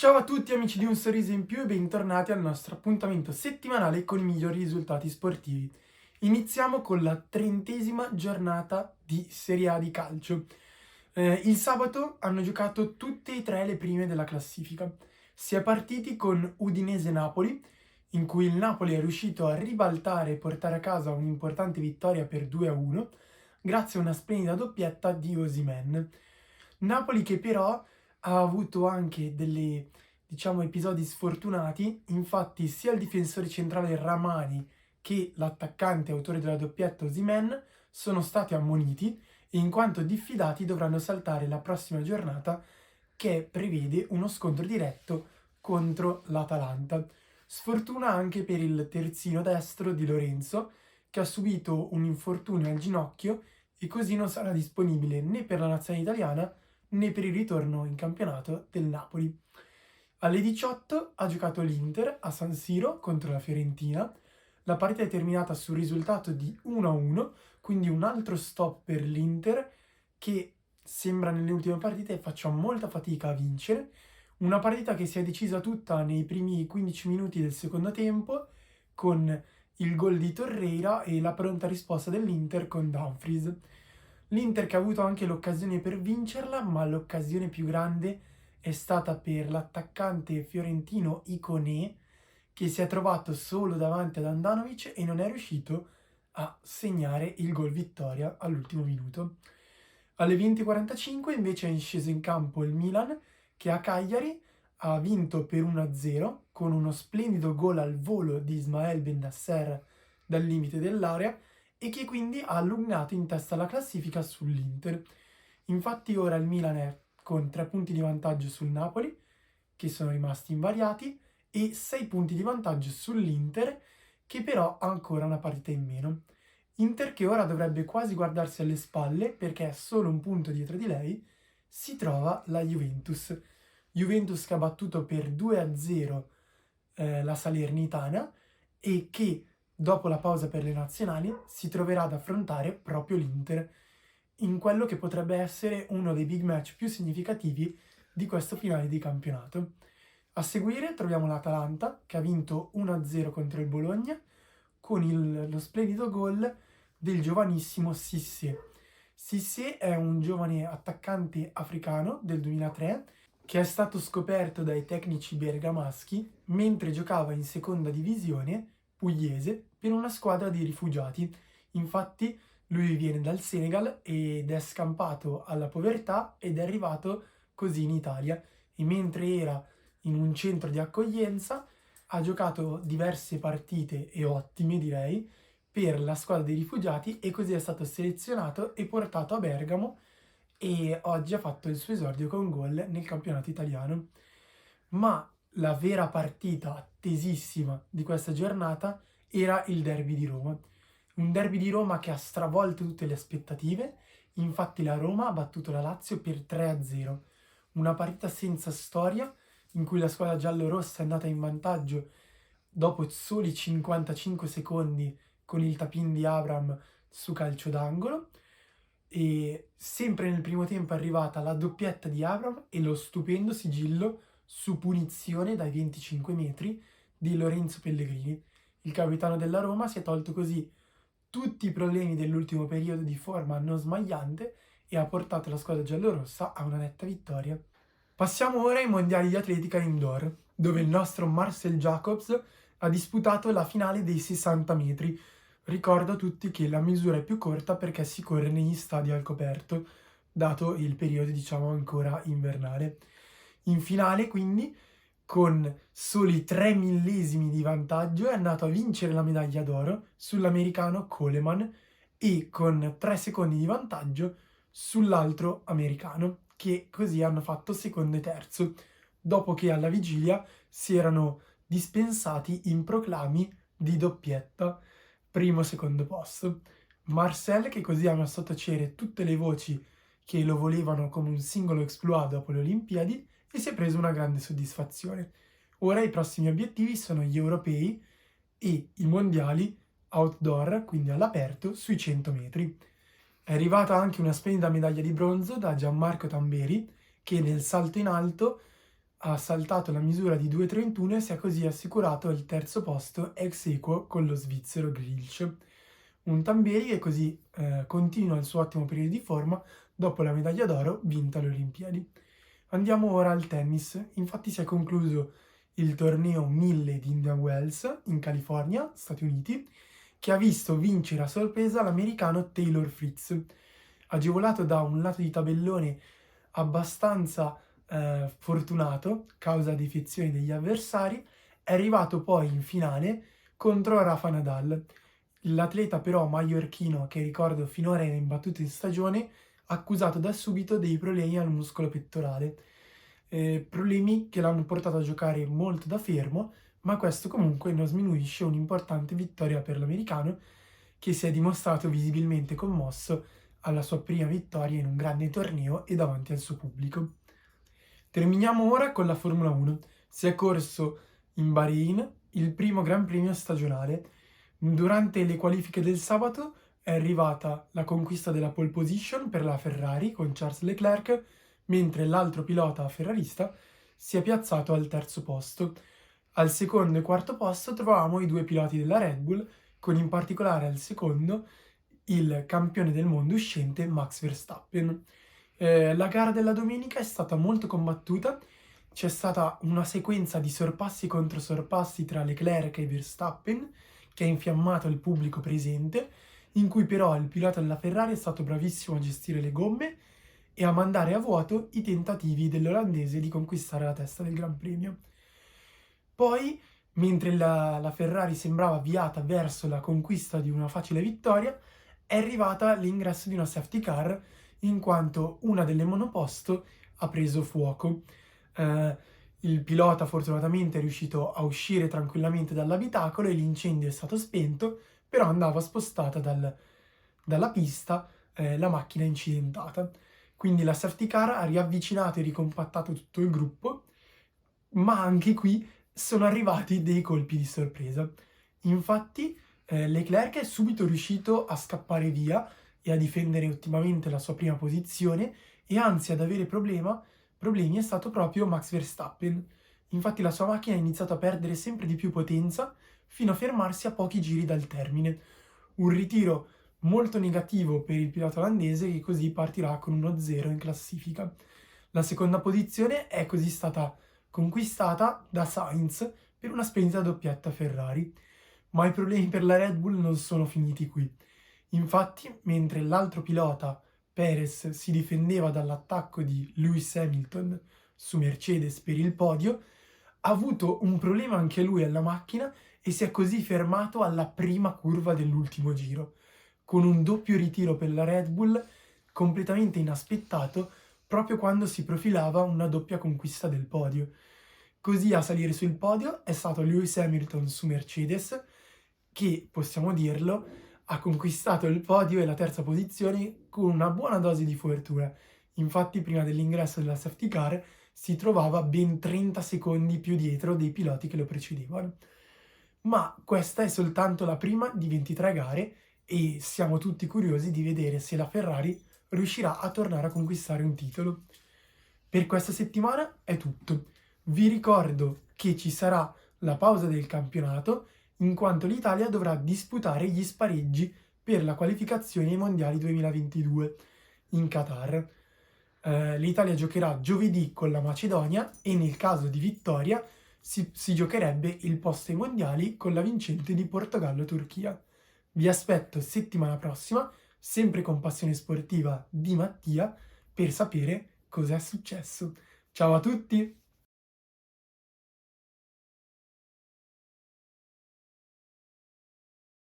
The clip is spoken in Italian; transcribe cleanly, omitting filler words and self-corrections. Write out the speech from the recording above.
Ciao a tutti amici di Un Sorriso in Più e bentornati al nostro appuntamento settimanale con i migliori risultati sportivi. Iniziamo con la 30ª giornata di Serie A di calcio. Il sabato hanno giocato tutte e tre le prime della classifica. Si è partiti con Udinese-Napoli, in cui il Napoli è riuscito a ribaltare e portare a casa un'importante vittoria per 2-1, grazie a una splendida doppietta di Osimhen. Napoli che però ha avuto anche delle, episodi sfortunati. Infatti sia il difensore centrale Ramani che l'attaccante autore della doppietta Osimhen sono stati ammoniti e in quanto diffidati dovranno saltare la prossima giornata, che prevede uno scontro diretto contro l'Atalanta. Sfortuna anche per il terzino destro di Lorenzo, che ha subito un infortunio al ginocchio e così non sarà disponibile né per la nazionale italiana né per il ritorno in campionato del Napoli. Alle 18 ha giocato l'Inter a San Siro contro la Fiorentina. La partita è terminata sul risultato di 1-1, quindi un altro stop per l'Inter che sembra nelle ultime partite faccia molta fatica a vincere. Una partita che si è decisa tutta nei primi 15 minuti del secondo tempo con il gol di Torreira e la pronta risposta dell'Inter con Dumfries. L'Inter che ha avuto anche l'occasione per vincerla, ma l'occasione più grande è stata per l'attaccante fiorentino Iconé, che si è trovato solo davanti ad Andanovic e non è riuscito a segnare il gol vittoria all'ultimo minuto. Alle 20:45 invece è sceso in campo il Milan, che a Cagliari ha vinto per 1-0 con uno splendido gol al volo di Ismael Bennacer dal limite dell'area e che quindi ha allungato in testa alla classifica sull'Inter. Infatti ora il Milan è con 3 punti di vantaggio sul Napoli, che sono rimasti invariati, e 6 punti di vantaggio sull'Inter, che però ha ancora una partita in meno. Inter che ora dovrebbe quasi guardarsi alle spalle, perché è solo un punto dietro di lei si trova la Juventus. Juventus che ha battuto per 2-0 la Salernitana e che dopo la pausa per le nazionali si troverà ad affrontare proprio l'Inter in quello che potrebbe essere uno dei big match più significativi di questo finale di campionato. A seguire troviamo l'Atalanta che ha vinto 1-0 contro il Bologna con lo splendido gol del giovanissimo Cissé. Cissé è un giovane attaccante africano del 2003 che è stato scoperto dai tecnici bergamaschi mentre giocava in seconda divisione pugliese per una squadra di rifugiati. Infatti lui viene dal Senegal ed è scampato alla povertà ed è arrivato così in Italia e mentre era in un centro di accoglienza ha giocato diverse partite e ottime direi per la squadra dei rifugiati e così è stato selezionato e portato a Bergamo e oggi ha fatto il suo esordio con gol nel campionato italiano. Ma la vera partita attesissima di questa giornata era il derby di Roma. Un derby di Roma che ha stravolto tutte le aspettative, infatti la Roma ha battuto la Lazio per 3-0. Una partita senza storia in cui la squadra giallorossa è andata in vantaggio dopo soli 55 secondi con il tap-in di Abraham su calcio d'angolo e sempre nel primo tempo è arrivata la doppietta di Abraham e lo stupendo sigillo su punizione dai 25 metri di Lorenzo Pellegrini. Il capitano della Roma si è tolto così tutti i problemi dell'ultimo periodo di forma non smagliante e ha portato la squadra giallorossa a una netta vittoria. Passiamo ora ai mondiali di atletica indoor, dove il nostro Marcel Jacobs ha disputato la finale dei 60 metri. Ricordo a tutti che la misura è più corta perché si corre negli stadi al coperto, dato il periodo ancora invernale. In finale quindi, con soli 3 millesimi di vantaggio, è andato a vincere la medaglia d'oro sull'americano Coleman e con 3 secondi di vantaggio sull'altro americano, che così hanno fatto secondo e terzo, dopo che alla vigilia si erano dispensati in proclami di doppietta, primo e secondo posto. Marcel che così ha messo a tacere tutte le voci che lo volevano come un singolo exploit dopo le Olimpiadi e si è preso una grande soddisfazione. Ora i prossimi obiettivi sono gli europei e i mondiali outdoor, quindi all'aperto, sui 100 metri. È arrivata anche una splendida medaglia di bronzo da Gianmarco Tamberi, che nel salto in alto ha saltato la misura di 2,31 e si è così assicurato il terzo posto ex aequo con lo svizzero Grilch. Un Tamberi che così continua il suo ottimo periodo di forma dopo la medaglia d'oro vinta alle Olimpiadi. Andiamo ora al tennis. Infatti si è concluso il torneo 1000 di Indian Wells in California, Stati Uniti, che ha visto vincere a sorpresa l'americano Taylor Fritz, agevolato da un lato di tabellone abbastanza fortunato, causa defezioni degli avversari, è arrivato poi in finale contro Rafa Nadal. L'atleta però maiorchino, che ricordo finora era imbattuto in stagione, accusato da subito dei problemi al muscolo pettorale, problemi che l'hanno portato a giocare molto da fermo, ma questo comunque non sminuisce un'importante vittoria per l'americano, che si è dimostrato visibilmente commosso alla sua prima vittoria in un grande torneo e davanti al suo pubblico. Terminiamo ora con la Formula 1. Si è corso in Bahrain il primo Gran Premio stagionale. Durante le qualifiche del sabato è arrivata la conquista della pole position per la Ferrari con Charles Leclerc, mentre l'altro pilota ferrarista si è piazzato al terzo posto. Al secondo e quarto posto trovavamo i due piloti della Red Bull, con in particolare al secondo il campione del mondo uscente Max Verstappen. La gara della domenica è stata molto combattuta, c'è stata una sequenza di sorpassi contro sorpassi tra Leclerc e Verstappen che ha infiammato il pubblico presente, in cui però il pilota della Ferrari è stato bravissimo a gestire le gomme e a mandare a vuoto i tentativi dell'olandese di conquistare la testa del Gran Premio. Poi, mentre la Ferrari sembrava avviata verso la conquista di una facile vittoria, è arrivata l'ingresso di una safety car in quanto una delle monoposto ha preso fuoco. Il pilota fortunatamente è riuscito a uscire tranquillamente dall'abitacolo e l'incendio è stato spento, però andava spostata dalla pista la macchina incidentata. Quindi la safety car ha riavvicinato e ricompattato tutto il gruppo, ma anche qui sono arrivati dei colpi di sorpresa. Infatti Leclerc è subito riuscito a scappare via e a difendere ottimamente la sua prima posizione, e anzi ad avere problemi è stato proprio Max Verstappen. Infatti la sua macchina ha iniziato a perdere sempre di più potenza fino a fermarsi a pochi giri dal termine. Un ritiro molto negativo per il pilota olandese, che così partirà con 1-0 in classifica. La seconda posizione è così stata conquistata da Sainz per una splendida doppietta Ferrari. Ma i problemi per la Red Bull non sono finiti qui. Infatti, mentre l'altro pilota, Perez, si difendeva dall'attacco di Lewis Hamilton su Mercedes per il podio, ha avuto un problema anche lui alla macchina e si è così fermato alla prima curva dell'ultimo giro, con un doppio ritiro per la Red Bull completamente inaspettato proprio quando si profilava una doppia conquista del podio. Così a salire sul podio è stato Lewis Hamilton su Mercedes, che, possiamo dirlo, ha conquistato il podio e la terza posizione con una buona dose di fortuna. Infatti, prima dell'ingresso della safety car si trovava ben 30 secondi più dietro dei piloti che lo precedevano. Ma questa è soltanto la prima di 23 gare e siamo tutti curiosi di vedere se la Ferrari riuscirà a tornare a conquistare un titolo. Per questa settimana è tutto. Vi ricordo che ci sarà la pausa del campionato, in quanto l'Italia dovrà disputare gli spareggi per la qualificazione ai Mondiali 2022 in Qatar. L'Italia giocherà giovedì con la Macedonia e nel caso di vittoria si giocherebbe il posto ai Mondiali con la vincente di Portogallo-Turchia. Vi aspetto settimana prossima, sempre con Passione Sportiva di Mattia, per sapere cosa è successo. Ciao a tutti!